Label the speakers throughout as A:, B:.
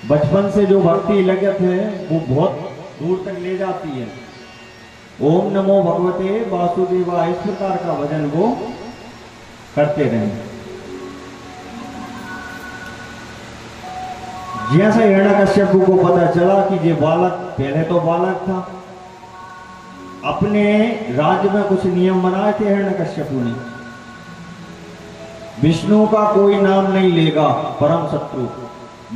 A: बचपन से जो भक्ति लगत है वो बहुत दूर तक ले जाती है। ओम नमो भगवते वासुदेवाय, इस प्रकार का भजन वो करते रहे। जैसा हिरण्यकश्यप को पता चला कि ये बालक, पहले तो बालक था, अपने राज्य में कुछ नियम बनाए थे हिरण्यकश्यप ने, विष्णु का कोई नाम नहीं लेगा, परम शत्रु,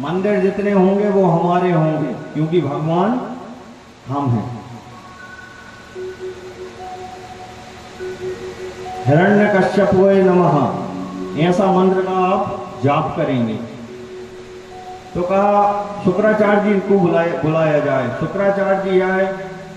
A: मंदिर जितने होंगे वो हमारे होंगे, क्योंकि भगवान हम हैं। हिरण्यकश्यपाय नमः ऐसा मंत्र का आप जाप करेंगे। तो कहा शुक्राचार्य जी को बुलाया जाए। शुक्राचार्य जी आए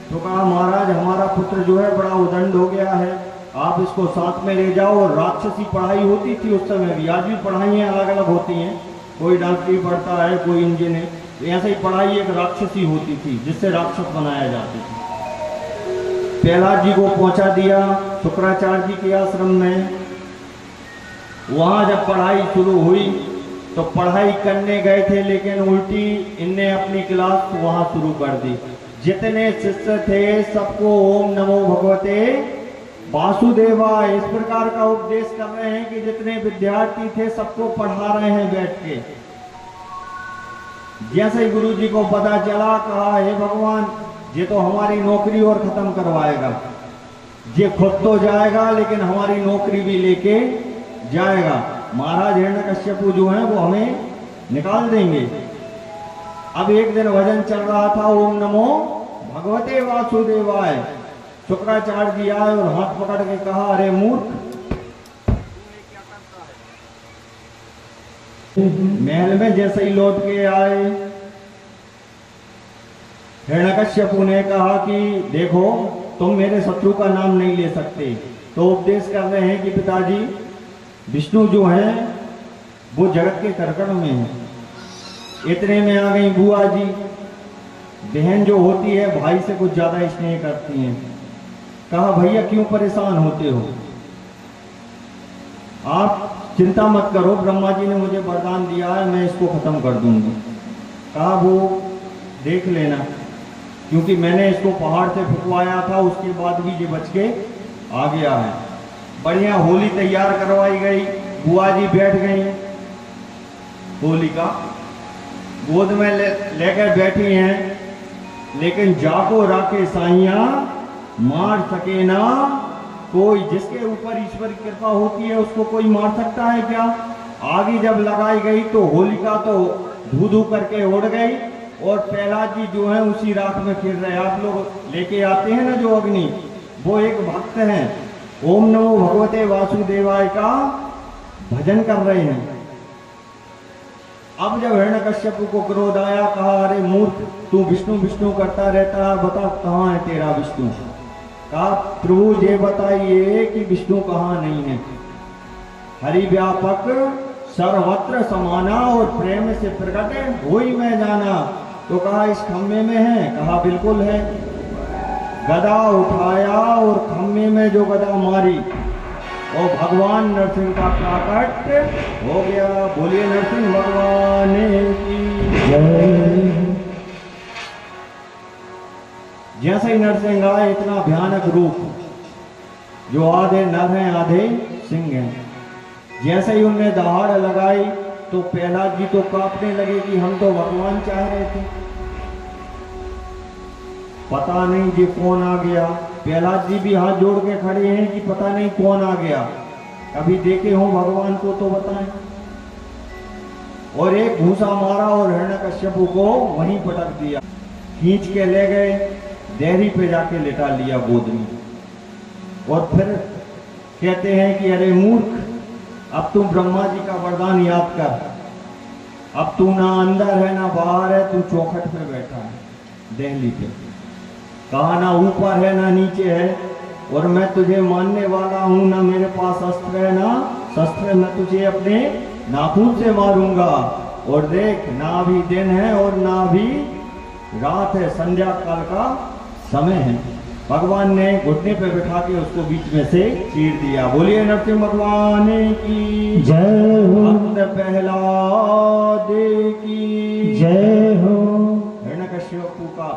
A: तो कहा महाराज हमारा पुत्र जो है बड़ा उदंड हो गया है, आप इसको साथ में ले जाओ। और राक्षसी पढ़ाई होती थी उस समय भी, आज भी पढ़ाइयाँ अलग अलग होती हैं, कोई डॉक्टरी पढ़ता है, कोई इंजीनियर, ऐसे ही पढ़ाई एक राक्षसी होती थी जिससे राक्षस बनाया जाते थे। प्रहलाद जी को पहुंचा दिया शुक्राचार्य जी के आश्रम में। वहां जब पढ़ाई शुरू हुई तो पढ़ाई करने गए थे, लेकिन उल्टी इनने अपनी क्लास वहां शुरू कर दी। जितने शिष्य थे सबको ओम नमो भगवते वासुदेवाय इस प्रकार का उपदेश कर रहे हैं कि जितने विद्यार्थी थे सबको पढ़ा रहे हैं बैठ के। जैसे ही गुरु जी को पता चला, कहा हे भगवान ये तो हमारी नौकरी और खत्म करवाएगा, ये खुद तो जाएगा लेकिन हमारी नौकरी भी लेके जाएगा। महाराज हिरण्यकश्यप जो है वो हमें निकाल देंगे। अब एक दिन भजन चल रहा था ओम नमो भगवते वासुदेवाय। शुक्राचार्य जी आए और हाथ पकड़ के कहा अरे मूर्ख, महल में जैसे ही लौट के आए, हिरण्यकश्यप ने कहा कि देखो तुम मेरे शत्रु का नाम नहीं ले सकते। तो उपदेश कर रहे हैं कि पिताजी विष्णु जो है वो जगत के करकड़ में है। इतने में आ गई बुआ जी। बहन जो होती है भाई से कुछ ज्यादा स्नेह करती हैं। कहा भैया क्यों परेशान होते हो, आप चिंता मत करो, ब्रह्मा जी ने मुझे वरदान दिया है, मैं इसको खत्म कर दूंगी। कहा वो देख लेना, क्योंकि मैंने इसको पहाड़ से फुकवाया था, उसके बाद भी ये बच के आ गया है। बढ़िया होली तैयार करवाई गई, बुआ जी बैठ गई, होलिका गोद में लेकर बैठी हैं, लेकिन जाको राके साइया मार सके ना कोई। जिसके ऊपर ईश्वर की कृपा होती है उसको कोई मार सकता है क्या। आगे जब लगाई गई तो होलिका तो धू धू करके उड़ गई और प्रहलाद जी जो है उसी राख में फिर रहे। आप लोग लेके आते हैं ना जो अग्नि, वो एक भक्त हैं, ओम नमो भगवते वासुदेवाय का भजन कर रहे हैं। अब जब हिरण्यकश्यप को क्रोध आया, कहा अरे मूर्ख तू विष्णु विष्णु करता रहता है, बता कहाँ है तेरा विष्णु। कहा प्रभु ये बताइए कि विष्णु कहाँ नहीं है। हरि व्यापक सर्वत्र समाना और प्रेम से प्रकट होई मैं जाना। तो कहा इस खम्भे में है, कहा बिल्कुल है। गदा उठाया और खम्भे में जो गदा मारी और भगवान नरसिंह का प्राकट हो गया। बोलिए नरसिंह भगवान की जय। जैसे ही नरसिंह आए, इतना भयानक रूप, जो आधे नर हैं आधे सिंह हैं। जैसे ही उनने दहाड़ लगाई तो प्रहलाद जी तो कांपने लगे कि हम तो भगवान चाह रहे थे, पता नहीं जी कौन आ गया। प्रहलाद जी भी हाथ जोड़ के खड़े हैं कि पता नहीं कौन आ गया, कभी देखे हो भगवान को तो बताएं। और एक घूसा मारा और हिरण्यकश्यप को वहीं पटक दिया, खींच के ले गए, देहरी पे जाके लिटा लिया गोद में। और फिर कहते हैं कि अरे मूर्ख, अब तू ब्रह्मा जी का वरदान याद कर, अब तू ना अंदर है ना बाहर है, तू चौखट पे बैठा है देहली पे। कहा ना ऊपर है ना नीचे है, और मैं तुझे मानने वाला हूं, ना मेरे पास अस्त्र है ना शस्त्र, मैं तुझे अपने नाखून से मारूंगा। और देख ना अभी दिन है और ना अभी रात है, संध्या काल का समय है। भगवान ने घुटने पे बिठा के उसको बीच में से चीर दिया। बोलिए नरसिंह भगवान की जय, भक्त प्रहलाद की जय।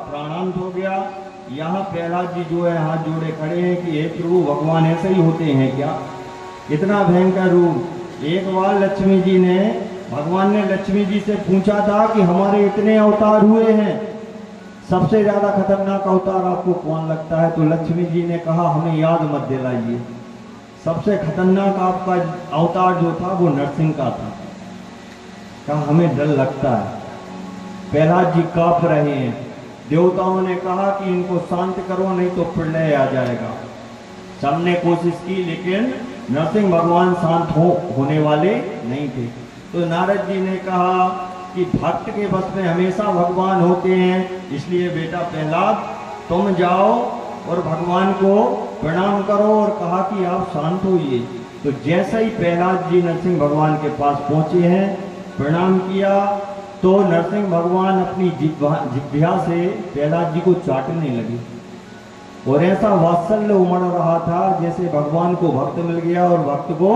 A: प्राणांत हो गया। यहाँ प्रहलाद जी जो है हाथ जोड़े खड़े हैं कि हे प्रभु, भगवान ऐसे ही होते हैं क्या? इतना भयंकर रूप। एक बार लक्ष्मी जी ने, भगवान ने लक्ष्मी जी से पूछा था कि हमारे इतने अवतार हुए हैं, सबसे ज्यादा खतरनाक अवतार आपको कौन लगता है? तो लक्ष्मी जी ने कहा हमें याद मत दिलाइए, सबसे खतरनाक आपका अवतार जो था वो नरसिंह का था। कहा हमें डर लगता है। प्रहलाद जी कांप रहे हैं। देवताओं ने कहा कि इनको शांत करो, नहीं तो प्रलय आ जाएगा। सबने कोशिश की, लेकिन नरसिंह भगवान शांत होने वाले नहीं थे। तो नारद जी ने कहा कि भक्त के बस में हमेशा भगवान होते हैं, इसलिए बेटा प्रहलाद तुम जाओ और भगवान को प्रणाम करो। और कहा कि आप शांत होइए। तो जैसे ही प्रहलाद जी नरसिंह भगवान के पास पहुंचे हैं, प्रणाम किया, तो नरसिंह भगवान अपनी जिह्वा से प्रहलाद जी को चाटने लगे और ऐसा वात्सल्य उमड़ रहा था जैसे भगवान को भक्त मिल गया और भक्त को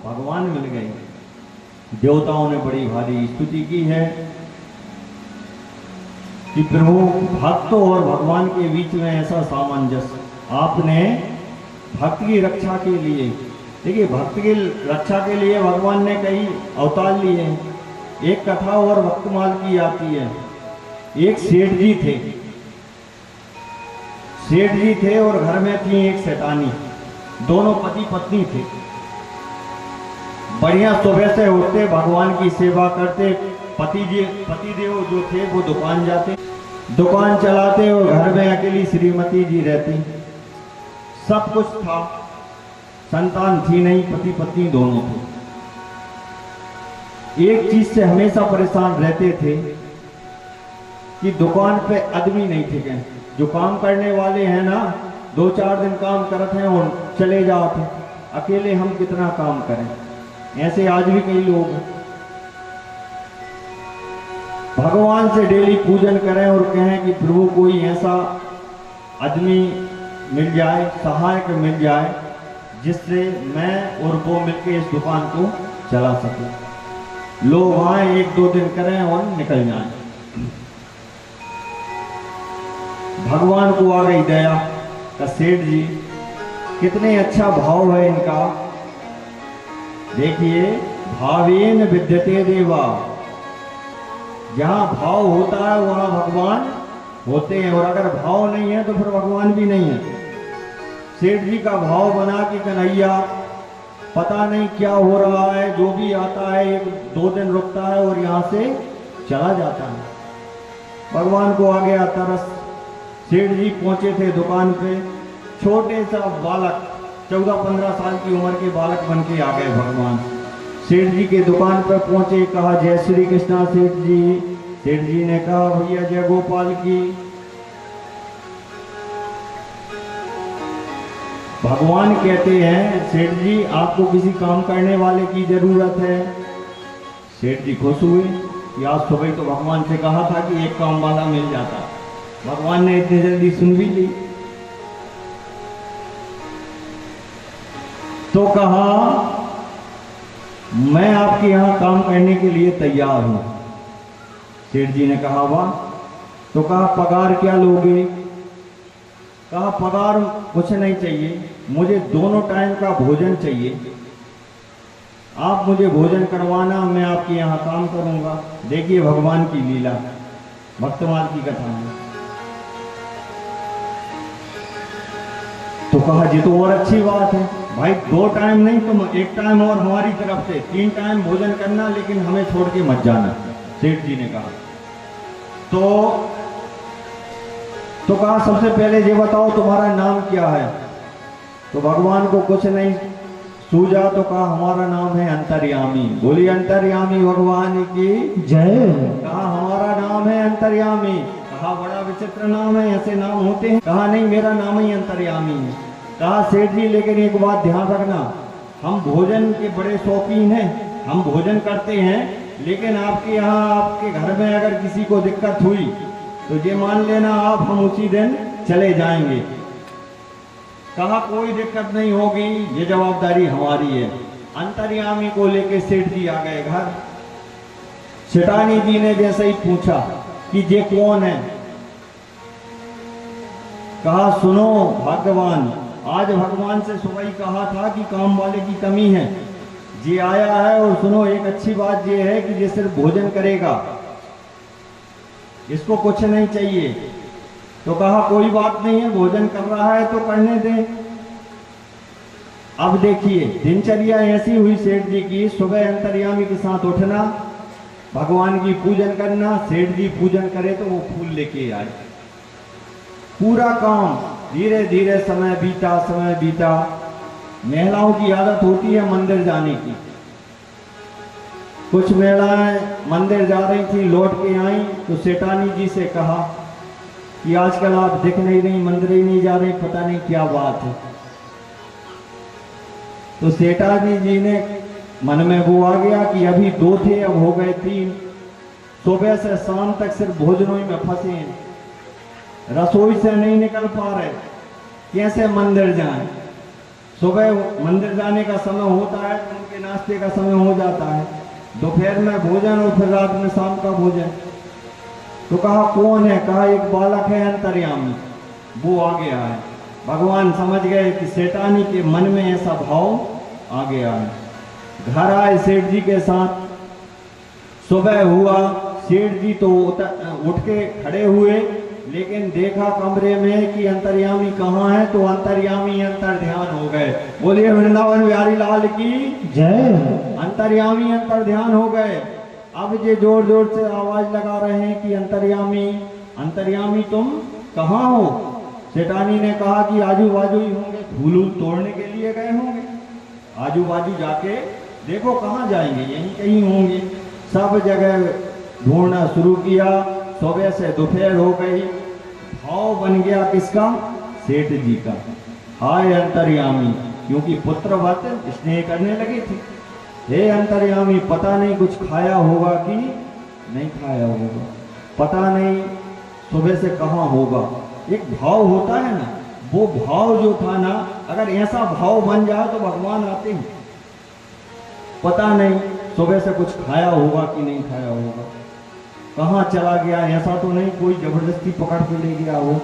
A: भगवान मिल गए। देवताओं ने बड़ी भारी स्तुति की है कि प्रभु, भक्त और भगवान के बीच में ऐसा सामंजस्य। आपने भक्त की रक्षा के लिए, देखिए भक्त की रक्षा के लिए भगवान ने कई अवतार लिए हैं। एक कथा और भक्तमाल की आती है। एक सेठ जी थे और घर में थी एक शैतानी। दोनों पति पत्नी थे। बढ़िया सुबह से उठते, भगवान की सेवा करते। पतिदेव जो थे वो दुकान जाते, दुकान चलाते और घर में अकेली श्रीमती जी रहती। सब कुछ था, संतान थी नहीं, पति पत्नी दोनों थे। एक चीज से हमेशा परेशान रहते थे कि दुकान पे आदमी नहीं थे। जो काम करने वाले हैं ना, 2-4 दिन काम करते हैं और चले जाते। अकेले हम कितना काम करें? ऐसे आज भी कई लोग हैं। भगवान से डेली पूजन करें और कहें कि प्रभु कोई ऐसा आदमी मिल जाए, सहायक मिल जाए, जिससे मैं और वो मिलकर इस दुकान को चला सकें। लोग आए, 1-2 दिन करें और निकल जाएं। भगवान को आ गई दया का सेठ जी, कितने अच्छा भाव है इनका। देखिए, भावेन विद्यते देवा। जहां भाव होता है वहां भगवान होते हैं, और अगर भाव नहीं है तो फिर भगवान भी नहीं है। सेठ जी का भाव बना कि कन्हैया, पता नहीं क्या हो रहा है, जो भी आता है 1-2 दिन रुकता है और यहां से चला जाता है। भगवान को आ गया तरस। सेठ जी पहुंचे थे दुकान पे। छोटे सा बालक, 14-15 साल की उम्र के बालक बन के आ गए भगवान। सेठ जी के दुकान पर पहुंचे, कहा जय श्री कृष्णा सेठ जी। सेठ जी ने कहा भैया जय गोपाल की। भगवान कहते हैं सेठ जी आपको किसी काम करने वाले की जरूरत है। सेठ जी खुश हुए कि आज सुबह तो भगवान से कहा था कि एक काम वाला मिल जाता। भगवान ने इतनी जल्दी सुन भी ली। तो कहा मैं आपके यहां काम करने के लिए तैयार हूं। सेठ जी ने कहा वाह। तो कहा पगार क्या लोगे? कहा पगार कुछ नहीं चाहिए, मुझे दोनों टाइम का भोजन चाहिए। आप मुझे भोजन करवाना, मैं आपके यहाँ काम करूंगा। देखिए भगवान की लीला, भक्तमाल की कथा है। तो कहा जी तो और अच्छी बात है भाई, 2 टाइम नहीं, तुम 1 टाइम और हमारी तरफ से 3 टाइम भोजन करना, लेकिन हमें छोड़ के मत जाना। सेठ जी ने कहा। तो कहा सबसे पहले ये बताओ तुम्हारा नाम क्या है? तो भगवान को कुछ नहीं सूझा। तो कहा हमारा नाम है अंतर्यामी। बोली अंतर्यामी भगवान की जय। कहा हमारा नाम है अंतर्यामी। कहा बड़ा विचित्र नाम है, ऐसे नाम होते हैं? कहा नहीं, मेरा नाम ही अंतर्यामी है। कहा सेठ जी लेकिन एक बात ध्यान रखना, हम भोजन के बड़े शौकीन हैं, हम भोजन करते हैं, लेकिन आपके यहाँ आपके घर में अगर किसी को दिक्कत हुई तो ये मान लेना आप हम उसी दिन चले जाएंगे। कहा कोई दिक्कत नहीं होगी, ये जवाबदारी हमारी है। अंतर्यामी को लेके सेठ जी आ गए घर। सेठानी जी ने जैसे ही पूछा कि ये कौन है, कहा सुनो भाग्यवान, आज भगवान से सुबह ही कहा था कि काम वाले की कमी है, ये आया है और सुनो एक अच्छी बात ये है कि ये सिर्फ भोजन करेगा, इसको कुछ नहीं चाहिए। तो कहा कोई बात नहीं है, भोजन कर रहा है तो करने दें। अब देखिए दिनचर्या ऐसी हुई सेठ जी की, सुबह अंतर्यामी के साथ उठना, भगवान की पूजन करना, सेठ जी पूजन करे तो वो फूल लेके आए, पूरा काम। धीरे धीरे समय बीता। महिलाओं की आदत होती है मंदिर जाने की। कुछ महिलाएं मंदिर जा रही थी, लौट के आई तो सेठानी जी से कहा कि आजकल आप दिख नहीं रही, मंदिर ही नहीं जा रही, पता नहीं क्या बात है। तो सेठानी जी ने मन में वो आ गया कि अभी 2 थे, अब हो गए 3, सुबह से शाम तक सिर्फ भोजनों में फंसे हैं, रसोई से नहीं निकल पा रहे, कैसे मंदिर जाएं। सुबह मंदिर जाने का समय होता है तो उनके नाश्ते का समय हो जाता है, दोपहर में भोजन और फिर रात में शाम का भोजन। तो कहा कौन है? कहा एक बालक है अंतर्यामी, वो आ गया है। भगवान समझ गए कि सेठानी के मन में ऐसा भाव आ गया है। घर आए सेठ जी के साथ, सुबह हुआ, सेठ जी तो उठ के खड़े हुए, लेकिन देखा कमरे में कि अंतर्यामी कहाँ है, तो अंतर्यामी अंतर ध्यान हो गए। बोलिए वृंदावन बिहारी लाल की
B: जय।
A: अंतर्यामी अंतर ध्यान हो गए। अब ये जोर जोर से आवाज लगा रहे हैं कि अंतर्यामी अंतर्यामी तुम कहाँ हो? सेठानी ने कहा कि आजू बाजू ही होंगे, फूल तोड़ने के लिए गए होंगे, आजू बाजू जाके देखो कहाँ जाएंगे, यहीं कहीं होंगे। सब जगह ढूंढना शुरू किया, सुबह से दोपहर हो गई। भाव बन गया किसका? सेठ जी का। हाय अंतर्यामी, क्योंकि पुत्रवत स्नेह करने लगे थे। हे अंतर्यामी, पता नहीं कुछ खाया होगा कि नहीं खाया होगा, पता नहीं सुबह से कहाँ होगा। एक भाव होता है ना, वो भाव जो था ना, अगर ऐसा भाव बन जाए तो भगवान आते हैं। पता नहीं सुबह से कुछ खाया होगा कि नहीं खाया होगा, कहाँ चला गया, ऐसा तो नहीं कोई जबरदस्ती पकड़ के ले गया हो।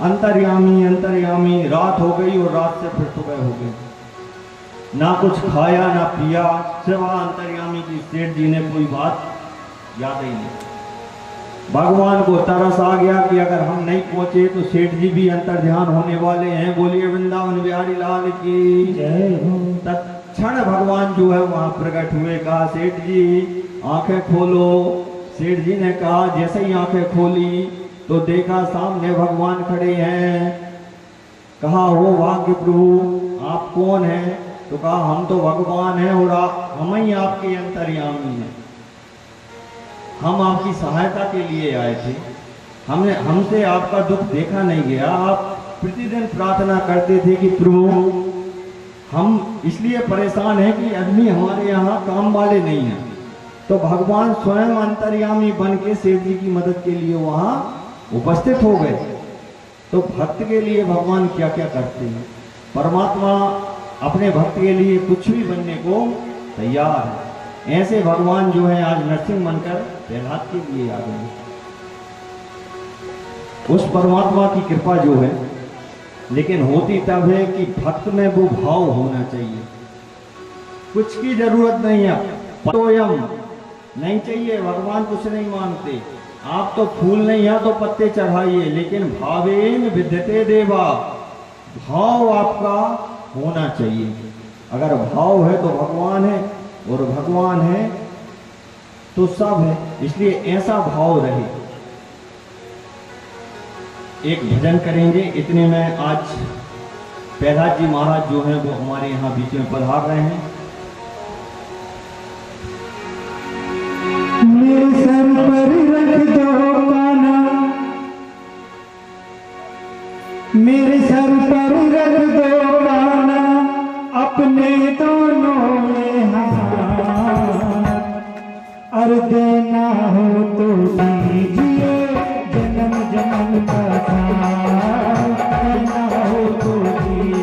A: अंतर्यामी अंतर्यामी, रात हो गई और रात से फिर सुबह हो गई, ना कुछ खाया ना पिया, सिवा अंतर्यामी की सेठ जी ने कोई बात याद ही नहीं। भगवान को तरस आ गया कि अगर हम नहीं पहुंचे तो सेठ जी भी अंतर ध्यान होने वाले हैं। बोलिए वृंदावन बिहारी लाल की
B: जय।
A: तत्क्षण भगवान जो है वहां प्रकट हुए। कहा सेठ जी आंखें खोलो। सेठ जी ने कहा, जैसे ही आंखें खोली तो देखा सामने भगवान खड़े हैं। कहा हो भाग्य प्रभु, आप कौन हैं? तो कहा हम तो भगवान हैं और हम ही आपके अंतर्यामी हैं, हम आपकी सहायता के लिए आए थे। हमसे आपका दुख देखा नहीं गया। आप प्रतिदिन प्रार्थना करते थे कि प्रभु हम इसलिए परेशान हैं कि आदमी हमारे यहाँ काम वाले नहीं हैं। तो भगवान स्वयं अंतर्यामी बन के सेठ जी की मदद के लिए वहाँ उपस्थित हो गए। तो भक्त के लिए भगवान क्या क्या करते हैं। परमात्मा अपने भक्त के लिए कुछ भी बनने को तैयार है। ऐसे भगवान जो है आज नरसिंह बनकर प्रहलाद के लिए आ गए। उस परमात्मा की कृपा जो है, लेकिन होती तब है कि भक्त में वो भाव होना चाहिए। कुछ की जरूरत नहीं है, पतोयम नहीं चाहिए, भगवान कुछ नहीं मांगते। आप तो फूल नहीं है तो पत्ते चढ़ाइए, लेकिन भावेन विद्यते देवा, भाव आपका होना चाहिए। अगर भाव है तो भगवान है, और भगवान है तो सब है, इसलिए ऐसा भाव रहे। एक भजन करेंगे, इतने में आज प्रहलाद जी महाराज जो हैं वो हमारे यहाँ बीच में पधार रहे हैं।
B: मेरे सर पर रख दो काना, मेरे सर पर रख दो काना, अपने दोनों में हाथ, और देना हो तो दीजिए जन्म जन्म का साथ, देना हो तो दीजिए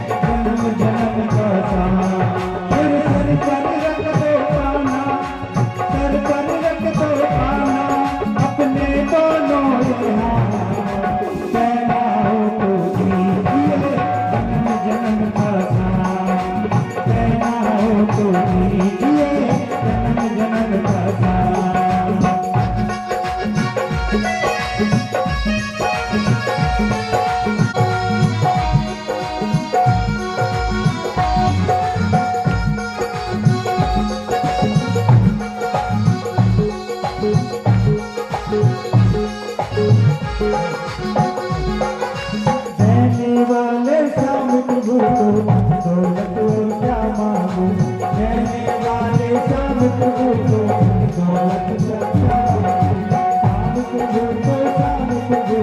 B: जन्म जन्म का साथ। रहने वाले श्याम प्रभु को दौलत और क्या मांगू, रहने वाले श्याम प्रभु को दौलत और क्या मांगू, श्याम प्रभु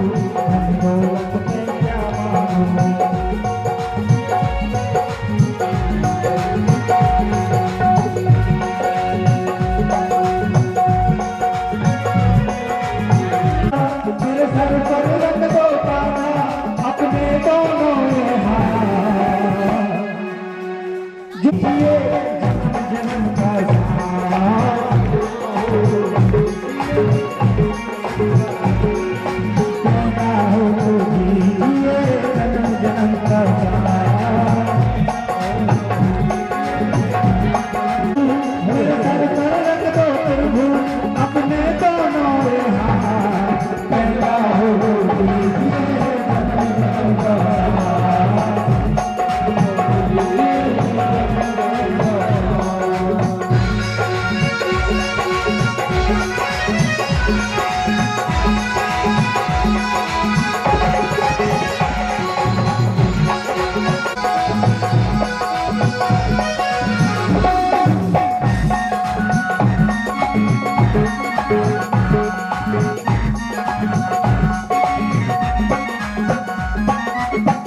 B: दौलत में क्या मांगू। मेरे सर पर रख दो ताना अपने दोनों ये हाथ, जिए जन्म का साथ, कहना हो तो जिए जन्म का साथ। मेरे सर पर रख दो प्रभु अपने दोनों ये हाथ, कहना हो तो जिए जन्म का साथ।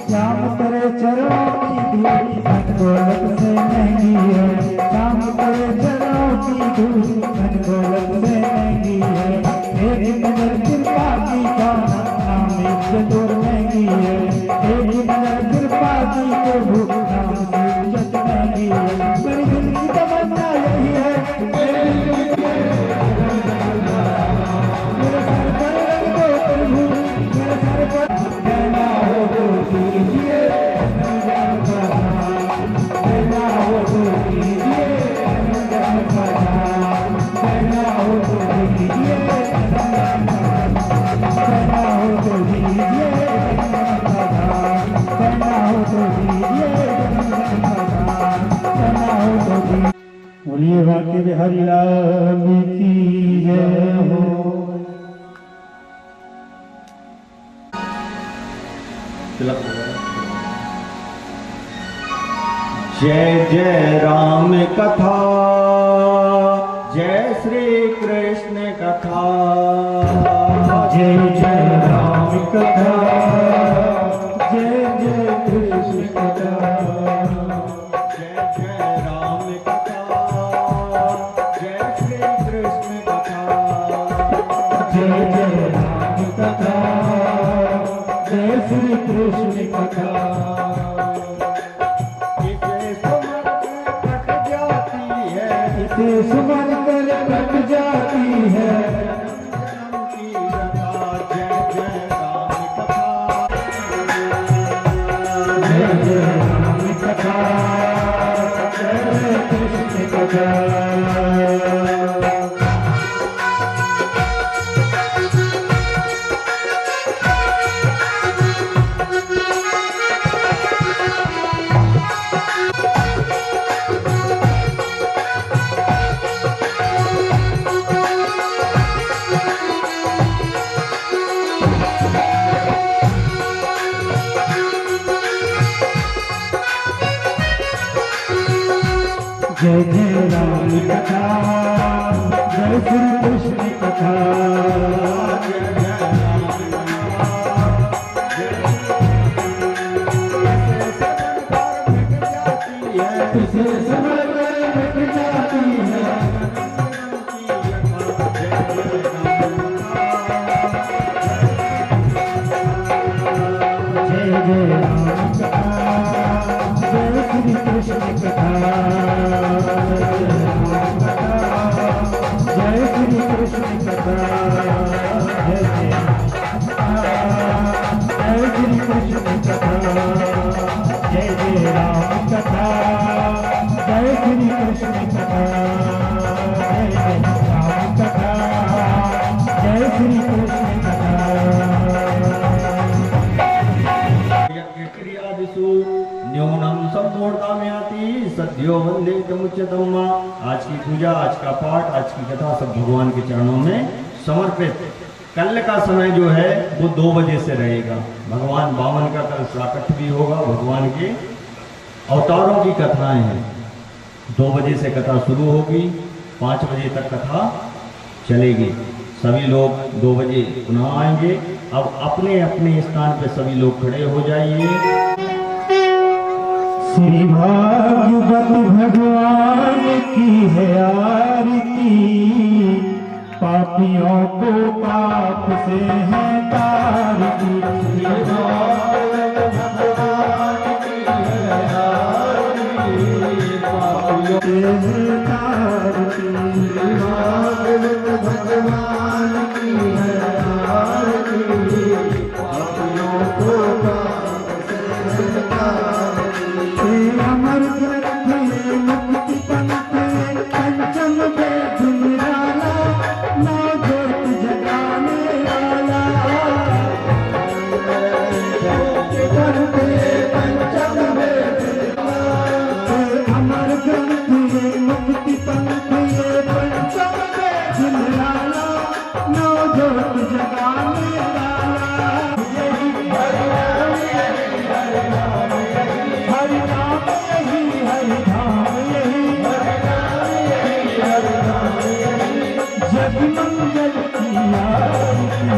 B: श्याम तेरे चरणों की धूल धन दौलत से महंगी है, श्याम तेरे चरणों की धूल धन दौलत से महंगी है। एक नजर कृपा की पाना नाम इज्जत और महंगी है, एक नजर कृपा की प्रभु नाम से इज्जत महंगी है। मेरी दिल की तमन्ना यही है, मेरे सर पर रख दो प्रभु, मेरे सर पर कहना हो तो कीजिए जन्म का साथ, कहना हो तो कीजिए जन्म का साथ, कहना हो तो कीजिए जन्म का साथ, कहना हो तो कीजिए जन्म का साथ, कहना हो तो कीजिए जन्म का साथ, कहना हो तो कीजिए। बोलिए वाके बिहारी लाल की जय हो।
A: जय जय राम कथा, जय श्री कृष्ण कथा,
B: जय जय राम कथा, जय जय कृष्ण कथा,
A: जय जय राम कथा, जय श्री कृष्ण कथा,
B: जय जय राम कथा, जय श्री कृष्ण कथा। इसे सुमन कर कट जाती है,
A: जन्म की कथा, जय जय राम कथा,
B: जय जय राम कथा, जय कृष्ण कथा। जय जय राम कथा, जय श्री कृष्ण कथा,
A: जय जय राम कथा,
B: इसे समझ कर मिट जाती है, जय जय राम कथा, जय श्री कृष्ण कथा, जय श्री कृष्ण
A: यो वंदे तमुच्यतम। आज की पूजा, आज का पाठ, आज की कथा सब भगवान के चरणों में समर्पित। कल का समय जो है वो 2 बजे से रहेगा। भगवान बावन का कल प्राकट भी होगा। भगवान के अवतारों की कथाएं हैं। 2 बजे से कथा शुरू होगी, 5 बजे तक कथा चलेगी। सभी लोग 2 बजे पुनः आएंगे। अब अपने अपने स्थान पे सभी लोग खड़े हो जाइए।
B: श्री भागवत भगवान की है आरती, पापियों को पाप से है तारती। श्री भागवत भगवान की है आरती, पापियों से है तारती। श्री भागवत भगवान की है आरती, पापियों को पाप से है तारती। अमर ग्रंथ है मुक्ति पंथ है, पंचम वेद निराला, नौ ज्योत जगाने वाला। ग्रंथ है पंचम वेद निराला, अमर ग्रंथ है मुक्ति पंथ है, पंचम वेद निराला, नौ ज्योत जगाने वाला। जग मंगल की आरती,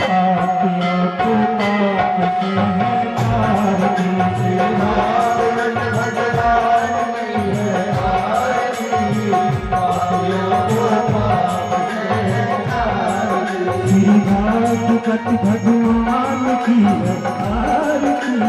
B: पापियों को पाप से है तारती। श्री भागवत भगवान की है आरती,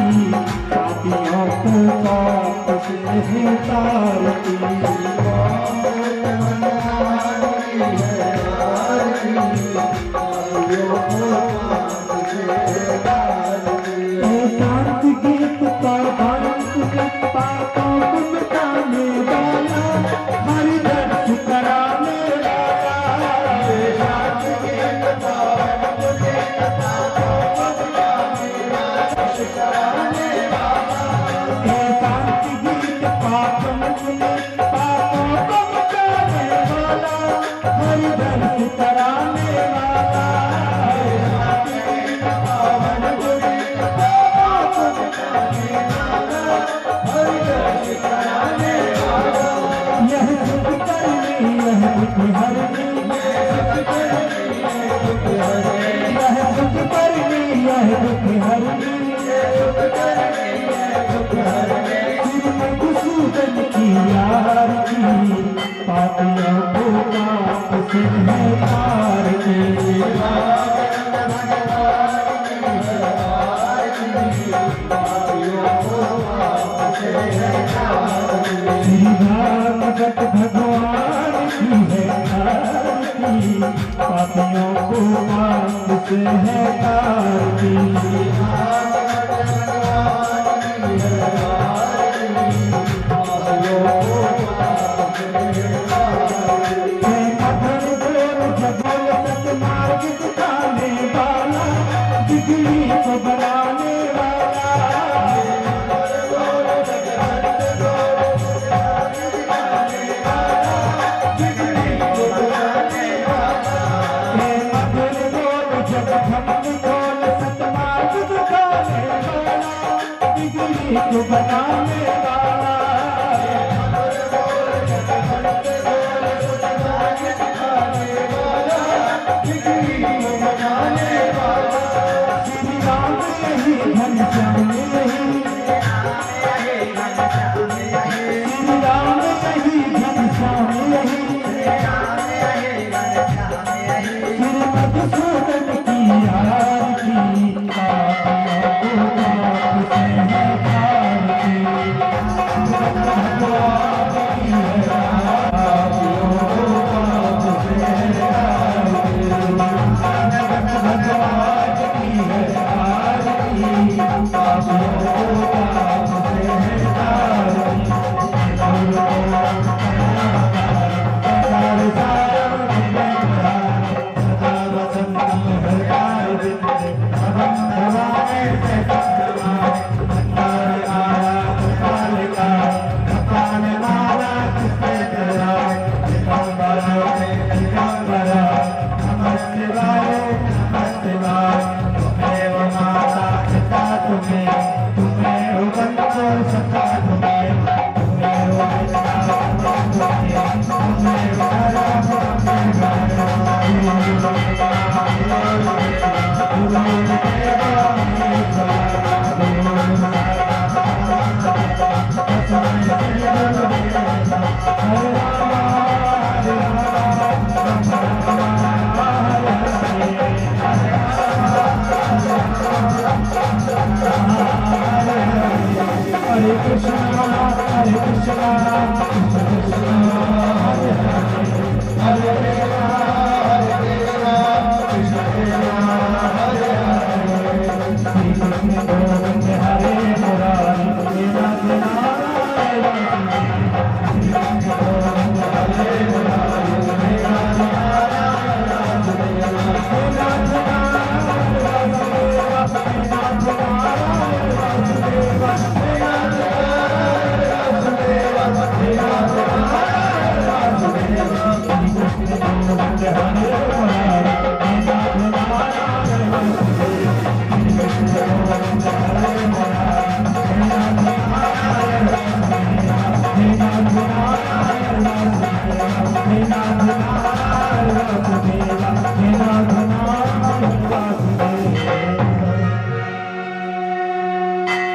B: पापियों को पाप से है तारती। श्री भागवत भगवान की है आरती, पापियों को पाप से है तारती। पापियों को पाप से है तारती। श्री भागवत भगवान की है आरती, पापियों को पाप से है तारती।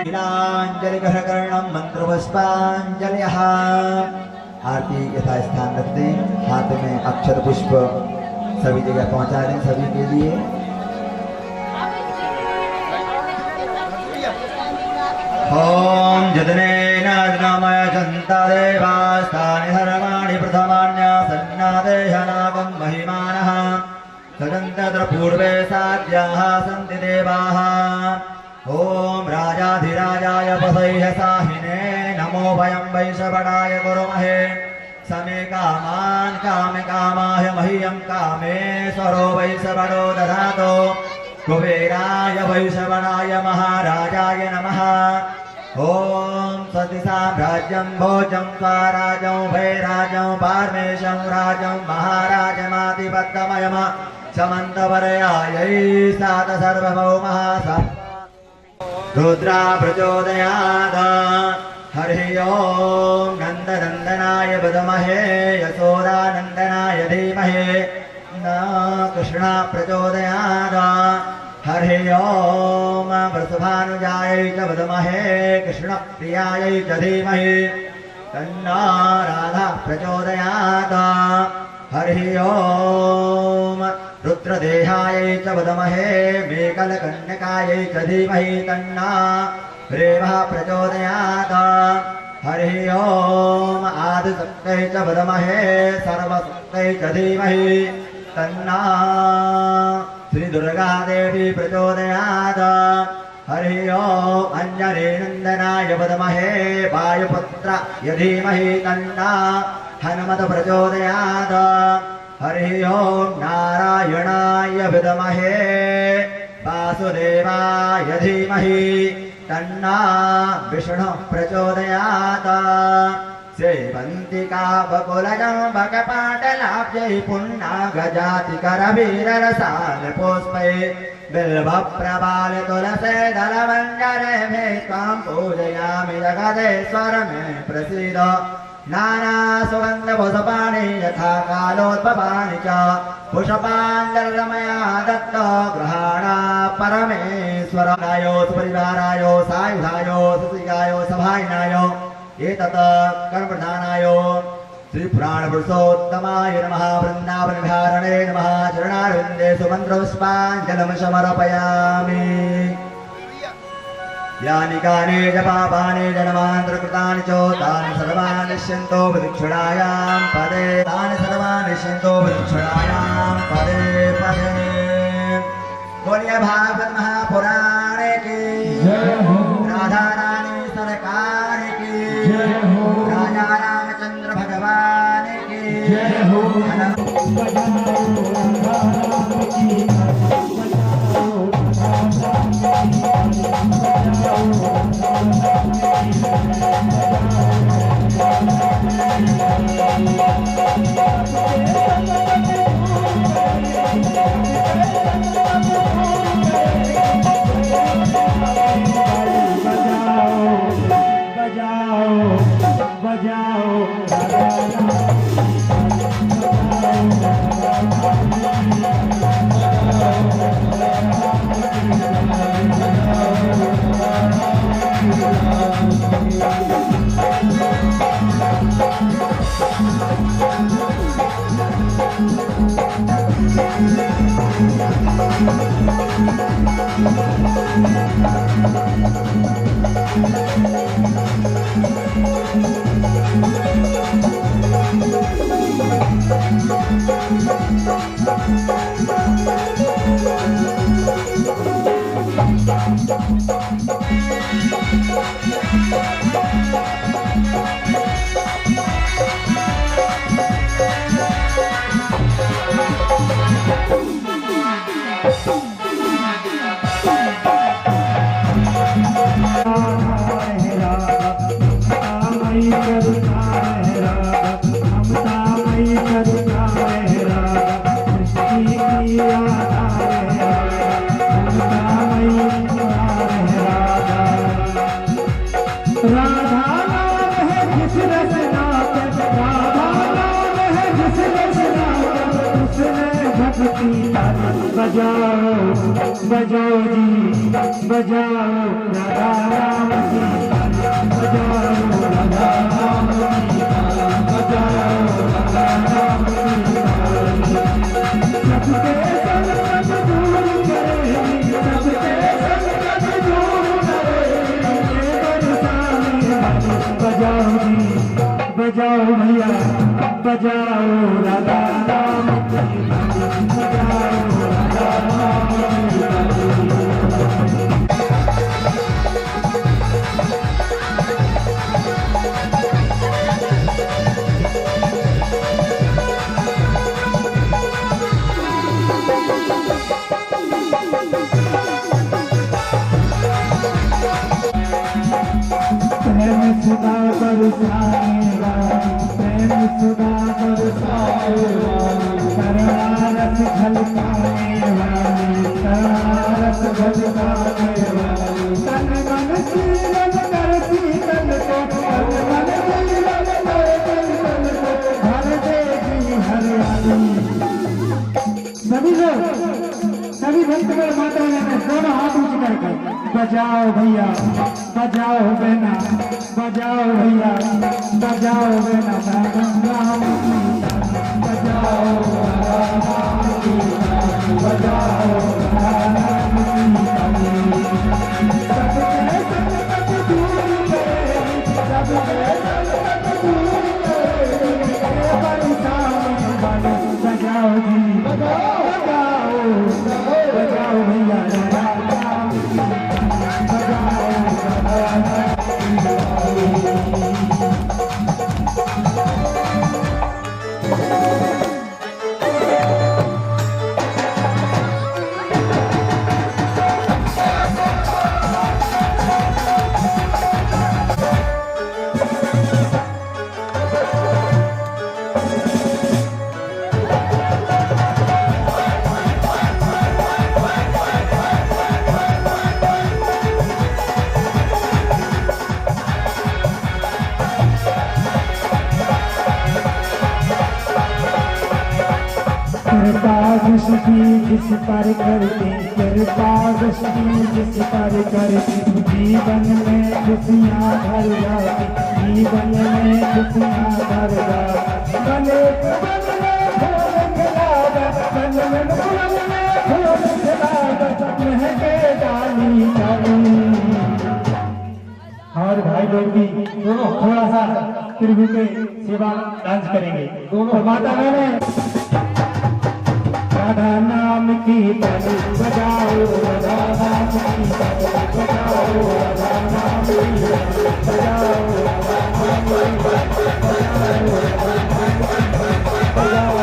C: तिलांजलिकर्णम मंत्रपुष्पांजलिः। आरती यथा स्थान रख दें, हाथ में अक्षर पुष्प सभी जगह पहुंचा दें सभी के लिए। ओम जदनेन अग्नमय चन्ता देवास्तानि सर्वाणि प्रथमान्य सन्नादेहनागं महिमानः सजन्तत्र पूर्वे साध्याः सन्ति देवाः। ओम राजाधिराजाय पसैः साहिने नमो वयं वैशवणाय कुर्महे समे कामान् कामकामाय मह्यं कामेश्वरो वैशवणो दधातु कुबेराय वैशवणाय महाराजाय नमः। ओम सति साम्राज्यं भोजं स्वराजं भैराजं पारमेशं राजं महाराजमाधिपत्यमयम समन्तवर्यायै सात सर्वभौमः रुद्रा प्रचोदयात्। हरिः ओम नन्दनन्दनाय विद्महे यशोदानन्दनाय धीमहि न कृष्णा प्रचोदयात्। हरिः ओम वृषभानुजायै च विद्महे कृष्णप्रियायै च धीमहि तन्नो राधा प्रचोदयात्। हरिः ओम रुद्रदेहायै च विद्महे मेखलकन्यकायै च धीमहि तन्नो रेवः प्रचोदयात्। हरिः ओम आदिशक्त्यै च विद्महे सर्वशक्त्यै च धीमहि तन्नो श्री दुर्गा देवी प्रचोदयात्। हरिः ओम अंजनेनन्दनाय विद्महे वायुपुत्राय धीमहि तन्नो हनुमत् प्रचोदयात्। हरिः ओम नारायणाय विद्महे वासुदेवाय धीमहि तन्नो विष्णुः प्रचोदयात्। सेवन्तिका बकुलजं बकपाटलाब्जै पुन्नागजातिकरवीररसाल पुष्पै बिल्वप्रवाल तुलसे दलमञ्जरे मे त्वां पूजयामि जगदेश्वर मे प्रसीद। नाना सुगन्धपुष्पाणि यथा कालोद्भवानि च पुष्पाञ्जलिर्मया दत्त गृहाणा परमेश्वराय सुपरिवाराय सायुधाय सुशिगाय सभायनाय एतत् कर्मप्रधानाय श्री पुराणपुरुषोत्तमाय नमः। वृन्दावनविहारणे नमः। चरणारविन्दे सुमन्त्रपुष्पाञ्जलिं समर्पयामि। यानि कानि च पापानि जन्मान्तरकृतानि च तानि सर्वाणि नश्यन्तो प्रदक्षिणायां पदे तानि सर्वाणि नश्यन्तो प्रदक्षिणायां पदे पदे। बोलिए भागवत महापुराणे की राधा रानी सरकार की राजा रामचंद्र भगवान की
B: बजाओ बजाओ बजाओ जी बजाओ राधा राम की बजाओ राधा राम की बजाओ राधा राम की सबके संकट दूर करेगी सबके संकट दूर करेगी बजाओ जी बजाओ भैया बजाओ राधा राम की बजाओ राधा राम प्रेम सुधा बरसाएगा प्रेम सुधा बरसाएगा करुणारस झलकाने वाली करुणारस झलकाने वाली तन मन शीतल कर शीतल को तन मन शीतल कर शीतल को भर देगी हरियाली सभी लोग सभी भक्तगण माता ने दोनों हाथ ऊंचे करके बजाओ भैया बजाओ बहना बजाओ भैया बजाओ बहना राम की बजाओ राम की बजाओ राम की सबके संकट दूर करेगी सबके संकट दूर करेगी परेशानी वाली बजाओ जी बजाओ बजाओ भैया राम की बजाओ कृपा दृष्टि जिस पर करती कृपा दृष्टि जिस पर करती जीवन में खुशियाँ भर जाती जीवन में खुशियाँ भर जाती बने फूल खिलावा बन में फूल खिलावा महके डाली डाली। और भाई लोग भी दोनों थोड़ा सा त्रिभुज के सेवा डांस करेंगे दोनों माता बहने राधा नाम की ताली बजाओ राधा नाम की ताली बजाओ राधा नाम की बजाओ राधा नाम की बजाओ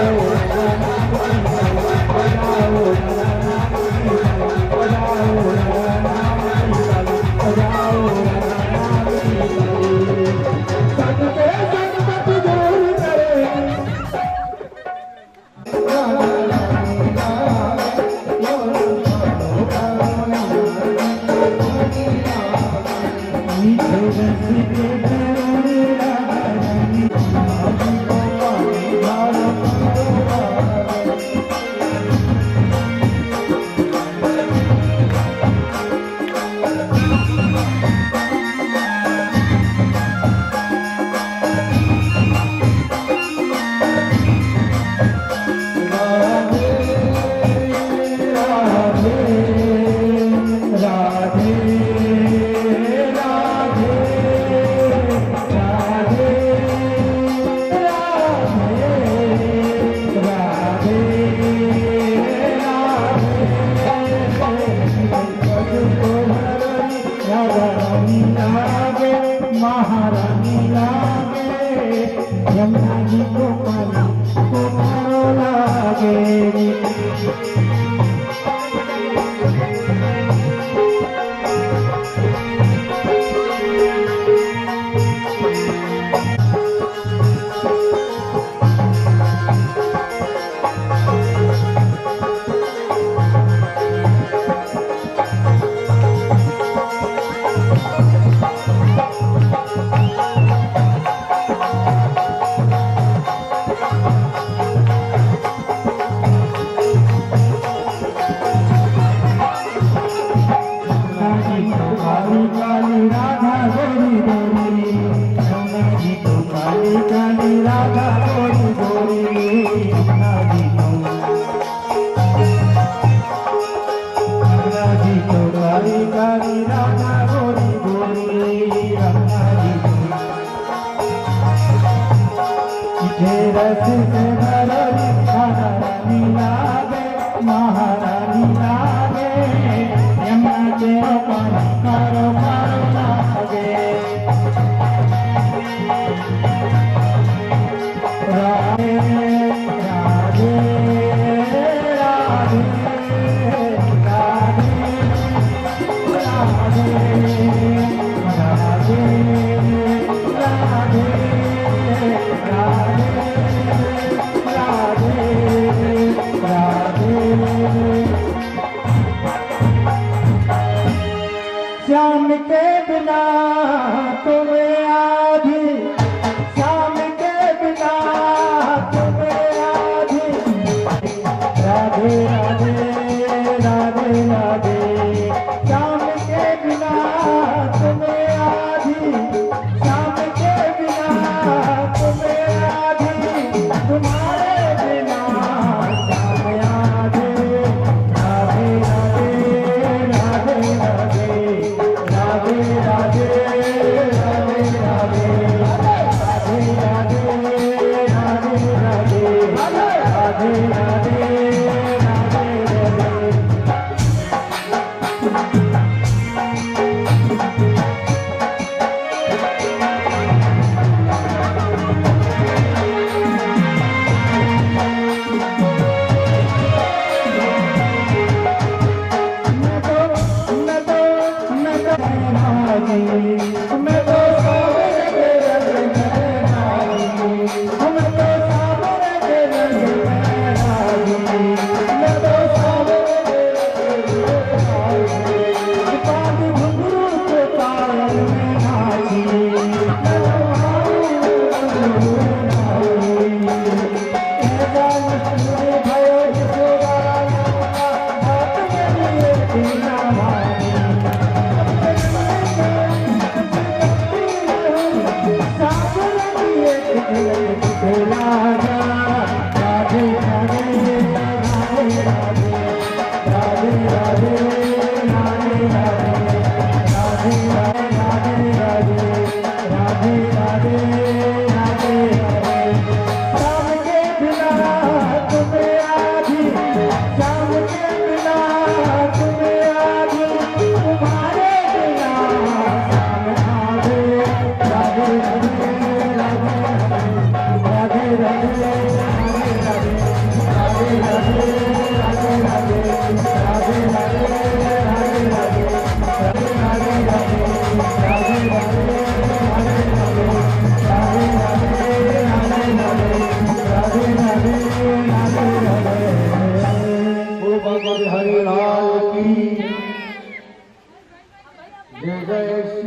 B: रस से भरली महारानी लागे, महारानी लागे, यमुना के पार पारो पारो लागे। राधे राधे राधे राधे राधे राधे राधे राधे श्याम के बिना तुम्हें आधी, श्याम के बिना तुम्हें आधी। राधे राधे राधे राधे श्याम के बिना तुम्हें आधी, श्याम के बिना तुम्हें आधी, तुम्हारे बिना श्याम आधे। राधे राधे राधे राधे राधे राधे राधे राधे राधे राधे राधे राधे राधे राधे मैं तो सावरे के रंग में रागी, मैं तो सावरे के रंग में रागी, मैं तो सावरे के रंग में रागी। पाग घुंघरू के पायल में नाची, मैं तो घुंघरू नाची। ऐसा मुझे भयो यशोदा हाथ में लिए बिना मानी। राधे राधे राधे राधे राधे राधे राधे राधे राधे राधे राधे राधे राधे श्याम के बिना तुम्हें आधी, श्याम के बिना तुम्हें आधी, तुम्हारे बिना श्याम आधे। राधे राधे राधे राधे हरि लाल की जय जय।